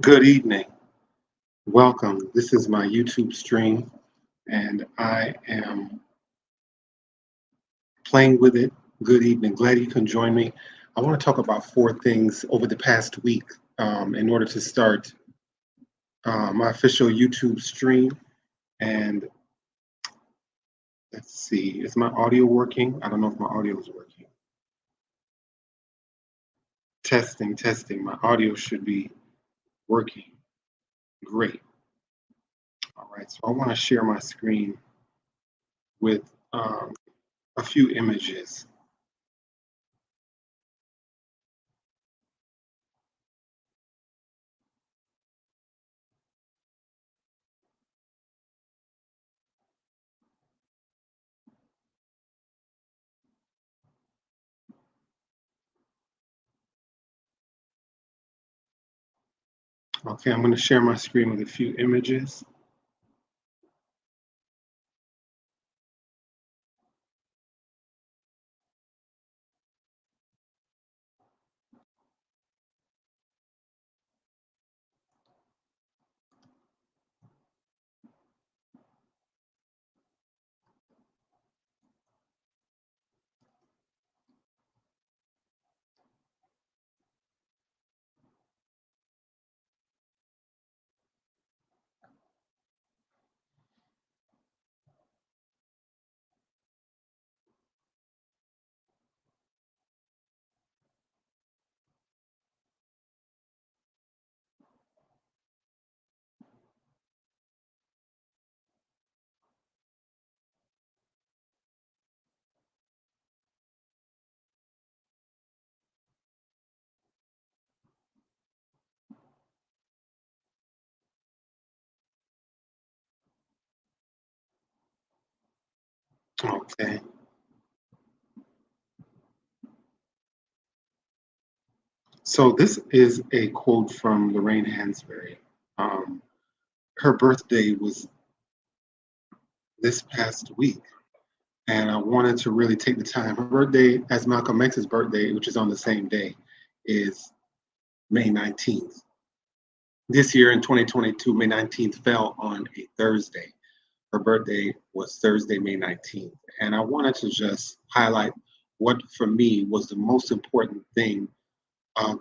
Good evening. Welcome. This is my YouTube stream, and I am playing with it. Good evening. Glad you can join me. I want to talk about four things over the past week in order to start my official YouTube stream. And let's see, is my audio working? I don't know if my audio is working. Testing, testing. My audio should be working. Great. All right, so I want to share my screen with a few images. Okay, I'm going to share my screen with a few images. Okay. So this is a quote from Lorraine Hansberry. Um, Her birthday was this past week, and I wanted to really take the time. Her birthday, as Malcolm X's birthday, which is on the same day, is May 19th. This year in 2022, May 19th fell on a Thursday. Her birthday was Thursday, May 19th. And I wanted to just highlight what, for me, was the most important thing of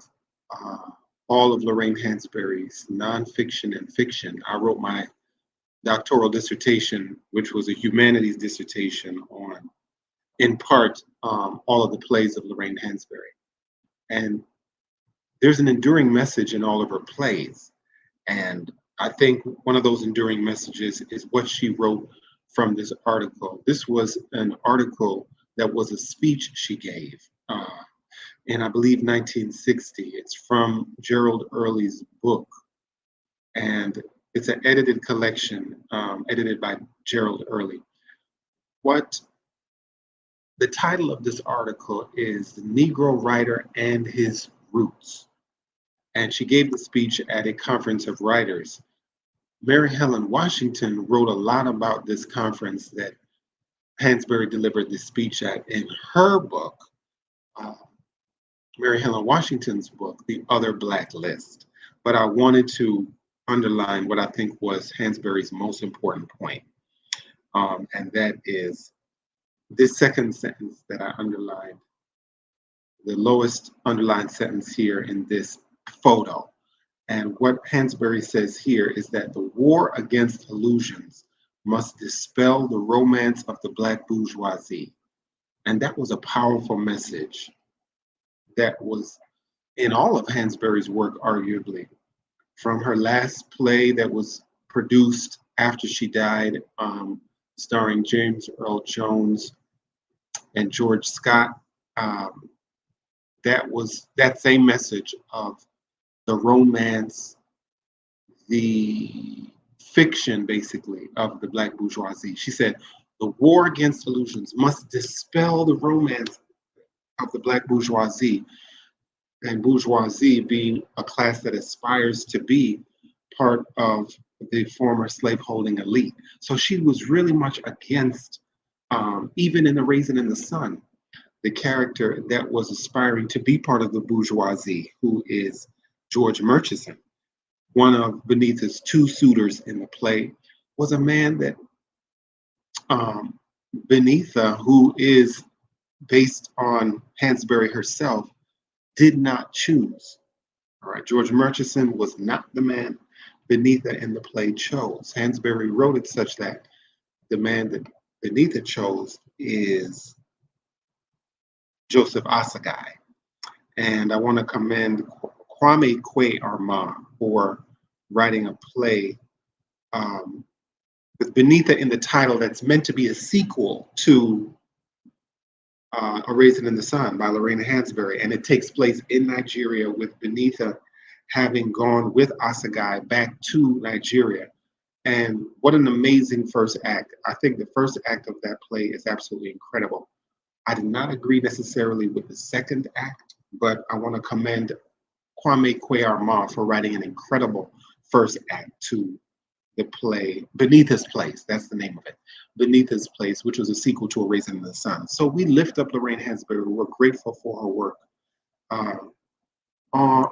uh, all of Lorraine Hansberry's nonfiction and fiction. I wrote my doctoral dissertation, which was a humanities dissertation on, in part, all of the plays of Lorraine Hansberry. And there's an enduring message in all of her plays. And I think one of those enduring messages is what she wrote from this article. This was an article that was a speech she gave in, I believe, 1960. It's from Gerald Early's book, and it's an edited collection, edited by Gerald Early. What the title of this article is The Negro Writer and His Roots. And she gave the speech at a conference of writers. Mary Helen Washington wrote a lot about this conference that Hansberry delivered this speech at in her book, uh, Mary Helen Washington's book, The Other Black List. But I wanted to underline what I think was Hansberry's most important point, and that is this second sentence that I underlined, the lowest underlined sentence here in this photo. And what Hansberry says here is that the war against illusions must dispel the romance of the Black bourgeoisie. And that was a powerful message that was in all of Hansberry's work, arguably. From her last play that was produced after she died, starring James Earl Jones and George Scott, um, that was that same message of the romance, the fiction, basically, of the Black bourgeoisie. She said, the war against illusions must dispel the romance of the Black bourgeoisie, and bourgeoisie being a class that aspires to be part of the former slaveholding elite. So she was really much against, even in The Raisin in the Sun, the character that was aspiring to be part of the bourgeoisie, who is George Murchison. one of Beneatha's two suitors in the play, was a man that um, Beneatha, who is based on Hansberry herself, did not choose. All right, George Murchison was not the man Beneatha in the play chose. Hansberry wrote it such that the man that Beneatha chose is Joseph Asagai. And I want to commend Kwame Kwe Armah for writing a play um, with Beneatha in the title that's meant to be a sequel to A Raisin in the Sun by Lorraine Hansberry. And it takes place in Nigeria with Beneatha having gone with Asagai back to Nigeria. And what an amazing first act. I think the first act of that play is absolutely incredible. I did not agree necessarily with the second act, but I want to commend Kwame Kwe Armah for writing an incredible first act to the play, Beneatha's Place, that's the name of it, Beneatha's Place, which was a sequel to A Raisin in the Sun. So we lift up Lorraine Hansberry. We're grateful for her work.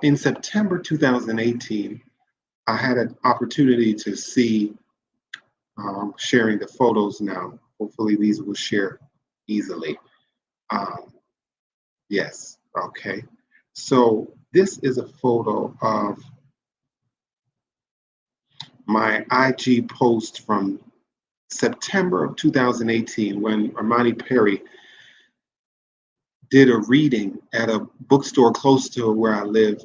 In September 2018, I had an opportunity to see, sharing the photos now. Hopefully these will share easily. Yes, okay. So this is a photo of my IG post from September of 2018 when Imani Perry did a reading at a bookstore close to where I live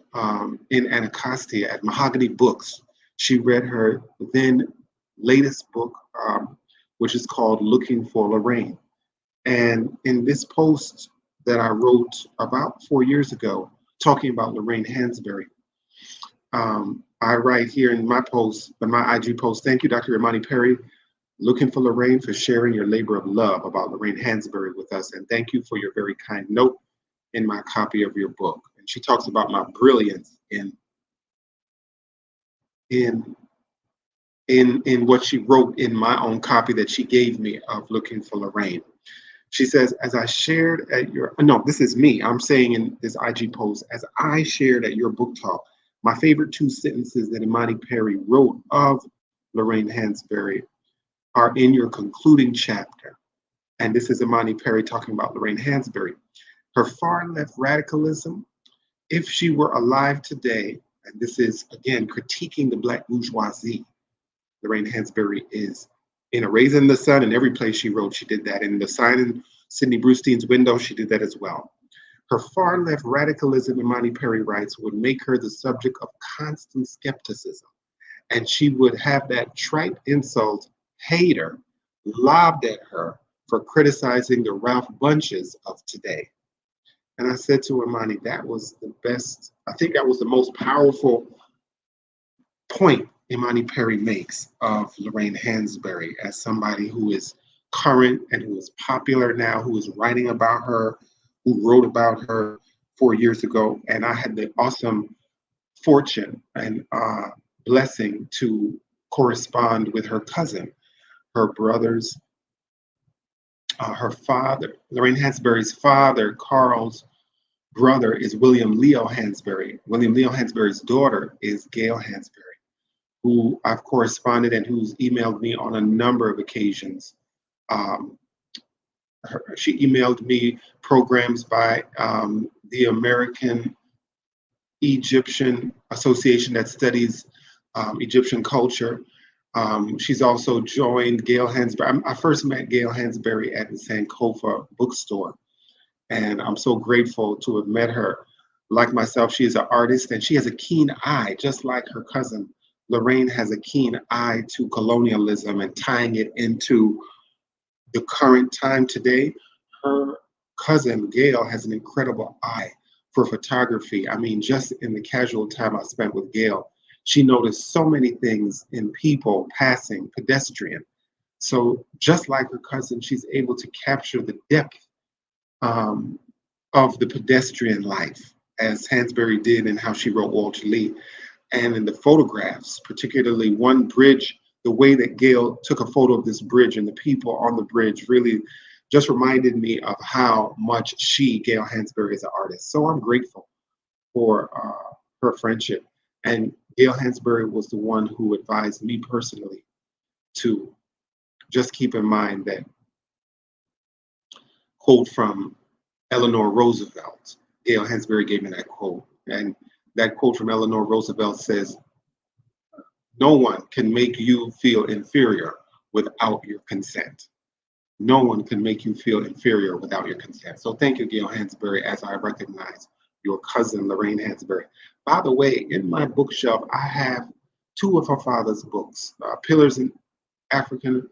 in Anacostia at Mahogany Books. She read her then latest book, which is called Looking for Lorraine. And in this post that I wrote about 4 years ago, talking about Lorraine Hansberry, I write here in my post, in my IG post, thank you, Dr. Imani Perry, Looking for Lorraine, for sharing your labor of love about Lorraine Hansberry with us. And thank you for your very kind note in my copy of your book. And she talks about my brilliance in what she wrote in my own copy that she gave me of Looking for Lorraine. She says, as I shared at your, no, this is me. I'm saying in this IG post, as I shared at your book talk, my favorite two sentences that Imani Perry wrote of Lorraine Hansberry are in your concluding chapter. And this is Imani Perry talking about Lorraine Hansberry. Her far left radicalism, if she were alive today, and this is, again, critiquing the Black bourgeoisie. Lorraine Hansberry is in A Raisin in the Sun, and every place she wrote, she did that. In The Sign in Sidney Brustein's Window, she did that as well. Her far left radicalism, Imani Perry writes, would make her the subject of constant skepticism. And she would have that trite insult, hater, lobbed at her for criticizing the Ralph Bunches of today. And I said to Imani, that was the best, I think that was the most powerful point Imani Perry makes of Lorraine Hansberry as somebody who is current and who is popular now, who is writing about her, who wrote about her 4 years ago. And I had the awesome fortune and blessing to correspond with her cousin, her brothers, her father. Lorraine Hansberry's father, Carl's brother, is William Leo Hansberry. William Leo Hansberry's daughter is Gail Hansberry, who I've corresponded and who's emailed me on a number of occasions. She emailed me programs by the American Egyptian Association that studies Egyptian culture. She's also joined Gail Hansberry. I first met Gail Hansberry at the Sankofa bookstore, and I'm so grateful to have met her. Like myself, she is an artist, and she has a keen eye, just like her cousin. Lorraine has a keen eye to colonialism and tying it into the current time today. Her cousin, Gail, has an incredible eye for photography. I mean, just in the casual time I spent with Gail, she noticed so many things in people passing, pedestrian. So just like her cousin, she's able to capture the depth of the pedestrian life, as Hansberry did in how she wrote Walter Lee. And in the photographs, particularly one bridge, the way that Gail took a photo of this bridge and the people on the bridge really just reminded me of how much she, Gail Hansberry, is an artist. So I'm grateful for her friendship. And Gail Hansberry was the one who advised me personally to just keep in mind that quote from Eleanor Roosevelt. Gail Hansberry gave me that quote. And that quote from Eleanor Roosevelt says, "No one can make you feel inferior without your consent." No one can make you feel inferior without your consent. So thank you, Gail Hansberry, as I recognize your cousin, Lorraine Hansberry. By the way, in my bookshelf, I have two of her father's books, Pillars in African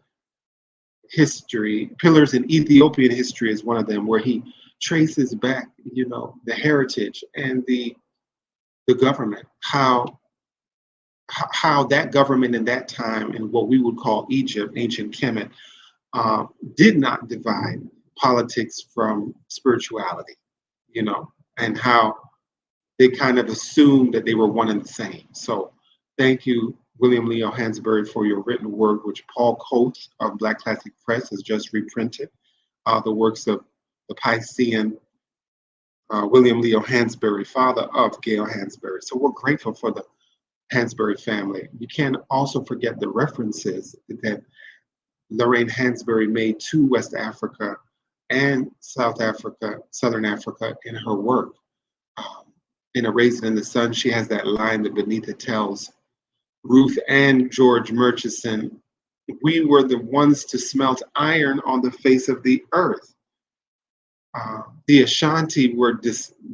History, Pillars in Ethiopian History is one of them, where he traces back, the heritage and the government, how that government in that time in what we would call Egypt, ancient Kemet, uh, did not divide politics from spirituality, and how they kind of assumed that they were one and the same. So thank you, William Leo Hansberry, for your written work, which Paul Coates of Black Classic Press has just reprinted, the works of the Piscean William Leo Hansberry, father of Gail Hansberry. So we're grateful for the Hansberry family. You can't also forget the references that Lorraine Hansberry made to West Africa and South Africa, Southern Africa in her work. Um, in A Raisin in the Sun, she has that line that Benita tells Ruth and George Murchison, "We were the ones to smelt iron on the face of the earth." The Ashanti were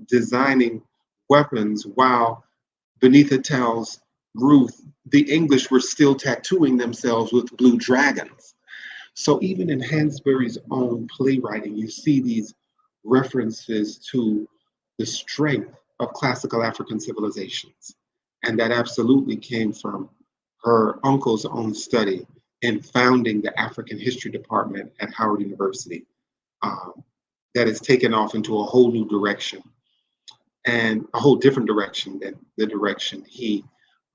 designing weapons while Benita tells Ruth the English were still tattooing themselves with blue dragons. So even in Hansberry's own playwriting, you see these references to the strength of classical African civilizations. And that absolutely came from her uncle's own study in founding the African History Department at Howard University. Um, that has taken off into a whole new direction and a whole different direction than the direction he,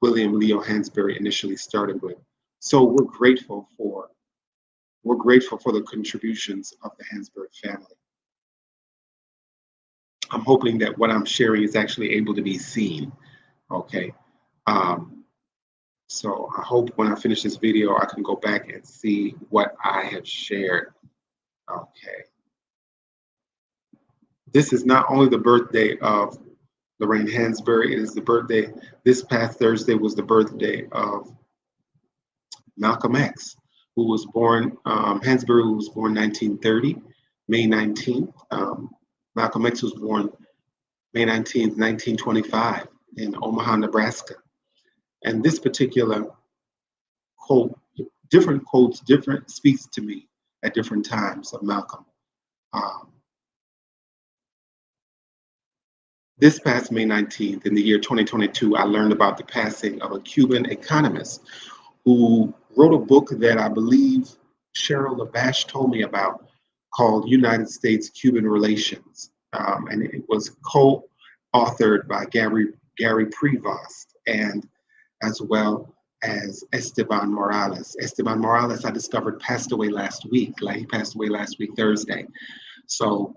William Leo Hansberry, initially started with. So we're grateful for the contributions of the Hansberry family. I'm hoping that what I'm sharing is actually able to be seen. Okay. Um, so I hope when I finish this video, I can go back and see what I have shared. Okay. This is not only the birthday of Lorraine Hansberry, it is the birthday, this past Thursday was the birthday of Malcolm X, who was born, Hansberry was born 1930, May 19th. Malcolm X was born May 19th, 1925 in Omaha, Nebraska. And this particular quote, different quotes, different speaks to me at different times of Malcolm. Um, this past May 19th, in the year 2022, I learned about the passing of a Cuban economist who wrote a book that I believe Cheryl Labash told me about called United States-Cuban Relations. And it was co-authored by Gary Prevost and as well as Esteban Morales. Esteban Morales, I discovered, passed away last week. Like he passed away last week, Thursday. So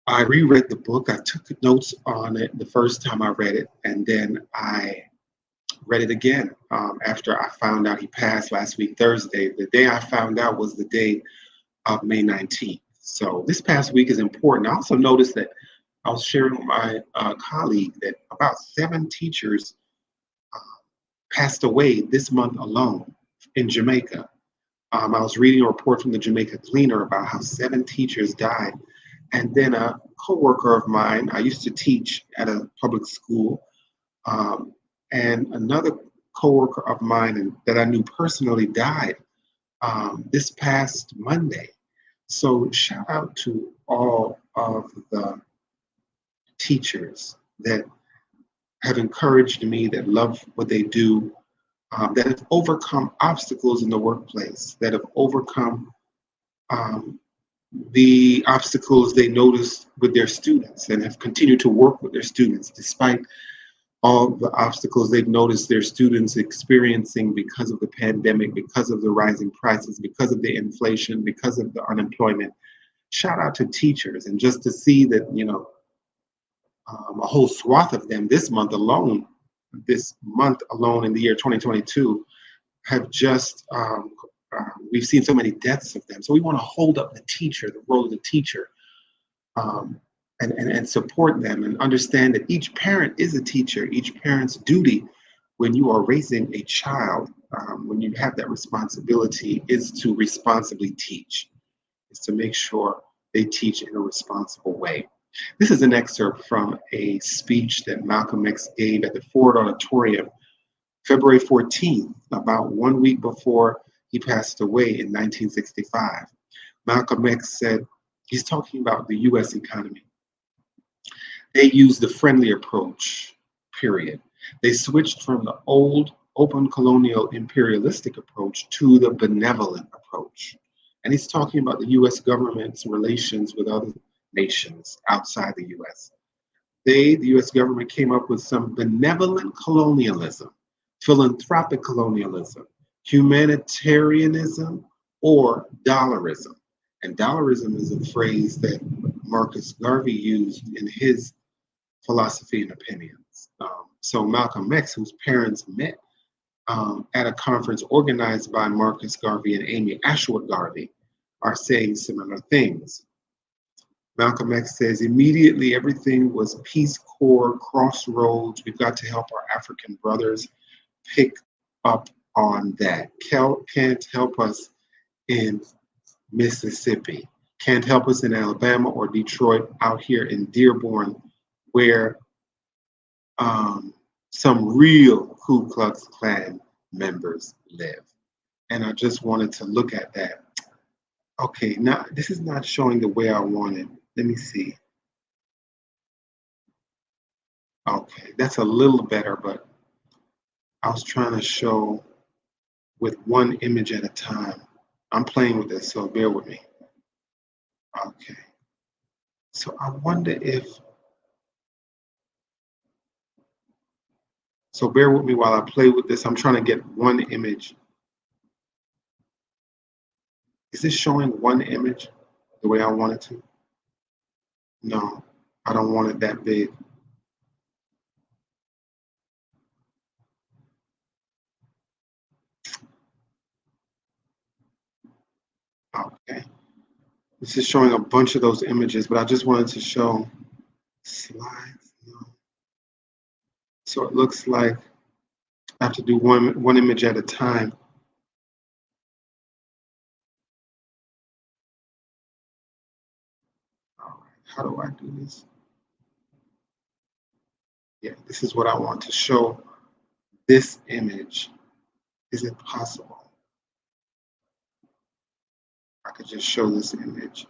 I reread the book. I took notes on it the first time I read it, and then I read it again after I found out he passed last week, Thursday. The day I found out was the day of May 19th. So this past week is important. I also noticed that I was sharing with my colleague that about 7 teachers passed away this month alone in Jamaica. I was reading a report from the Jamaica Gleaner about how 7 teachers died. And then a coworker of mine, I used to teach at a public school, and another coworker of mine that I knew personally died this past Monday. So shout out to all of the teachers that have encouraged me, that love what they do, that have overcome obstacles in the workplace, that have overcome um, the obstacles they noticed with their students and have continued to work with their students despite all the obstacles they've noticed their students experiencing because of the pandemic, because of the rising prices, because of the inflation, because of the unemployment. Shout out to teachers, and just to see that, a whole swath of them this month alone this month alone in the year 2022 have just we've seen so many deaths of them. So we want to hold up the teacher, the role of the teacher, um, and support them and understand that each parent is a teacher. Each parent's duty when you are raising a child, when you have that responsibility, is to responsibly teach, is to make sure they teach in a responsible way. This is an excerpt from a speech that Malcolm X gave at the Ford Auditorium February 14th, about 1 week before he passed away in 1965. Malcolm X said, he's talking about the US economy. They used the friendly approach, period. They switched from the old open colonial imperialistic approach to the benevolent approach. And he's talking about the US government's relations with other nations outside the US. The US government, came up with some benevolent colonialism, philanthropic colonialism, humanitarianism, or dollarism. And dollarism is a phrase that Marcus Garvey used in his philosophy and opinions. So Malcolm X, whose parents met at a conference organized by Marcus Garvey and Amy Ashwood Garvey, are saying similar things. Malcolm X says, immediately everything was Peace Corps, crossroads. We've got to help our African brothers pick up on that. Can't help us in Mississippi. Can't help us in Alabama or Detroit, out here in Dearborn, where some real Ku Klux Klan members live. And I just wanted to look at that. Okay, now this is not showing the way I wanted. Let me see. Okay, that's a little better, but I was trying to show with one image at a time. I'm playing with this, so bear with me. Okay, so I wonder if, so bear with me while I play with this. I'm trying to get one image. Is this showing one image the way I want it to? No, I don't want it that big. Okay, this is showing a bunch of those images, but I just wanted to show slides. No. So it looks like I have to do one image at a time. All right, how do I do this? Yeah, this is what I want to show. This image. Is it possible? I could just show this image.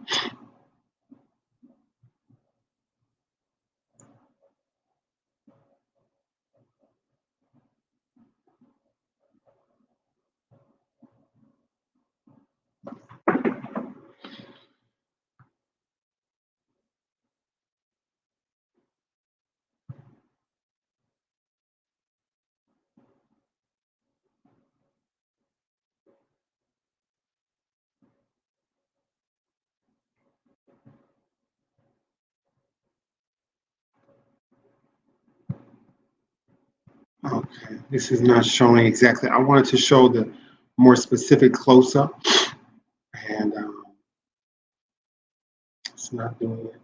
Okay, this is not showing exactly. I wanted to show the more specific close-up, and it's not doing it.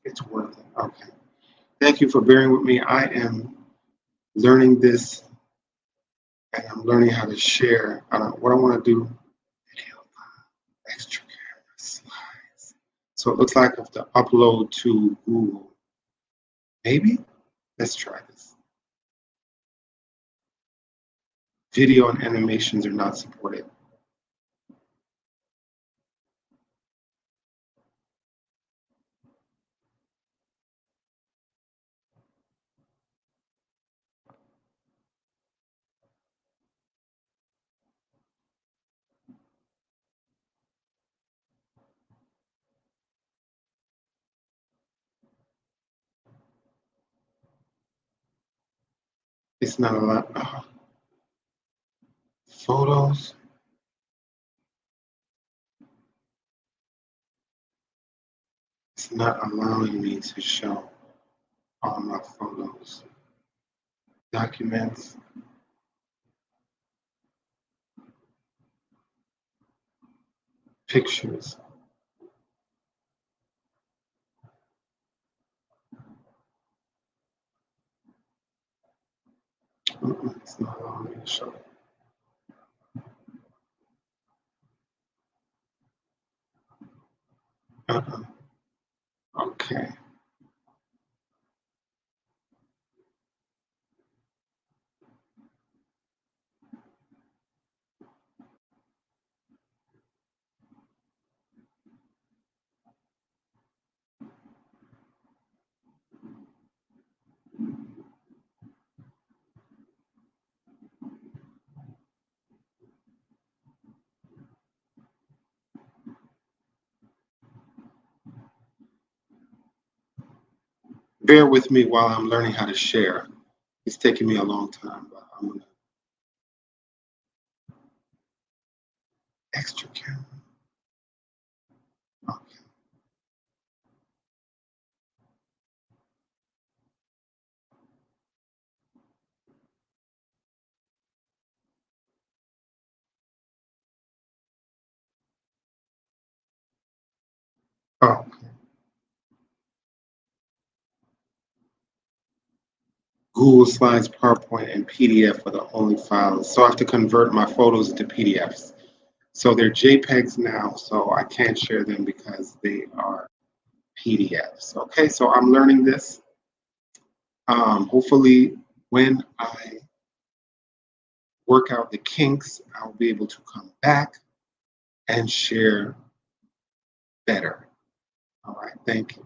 It's worth it. Okay. Thank you for bearing with me. I am learning this, and I'm learning how to share. What I want to do, video, extra camera slides. So it looks like I have to upload to Google. Maybe? Let's try this. Video and animations are not supported. It's not a lot. Photos. It's not allowing me to show all my photos. Documents. Pictures. It's not allowing me to show. Uh-uh. Okay. Bear with me while I'm learning how to share. It's taking me a long time, but I'm gonna extra camera. Okay. Oh, Google Slides, PowerPoint, and PDF are the only files. So I have to convert my photos into PDFs. So they're JPEGs now, so I can't share them because they are PDFs. Okay, so I'm learning this. Hopefully, when I work out the kinks, I'll be able to come back and share better. All right, thank you.